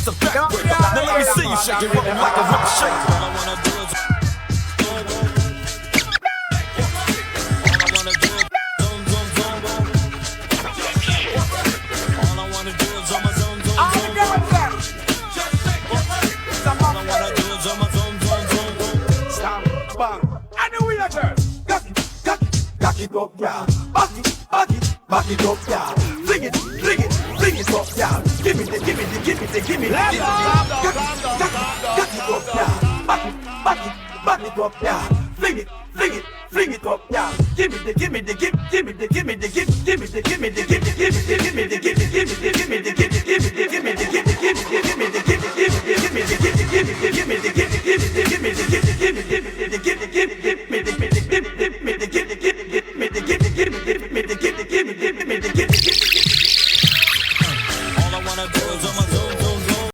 a fact. Now let me see you shake it, roll like a rock shake. Back it up, yeah. Back it up, yeah. Fling it up, yeah. Give me the. Back it up, yeah. Back it up, yeah. Fling it up, yeah. Give me the.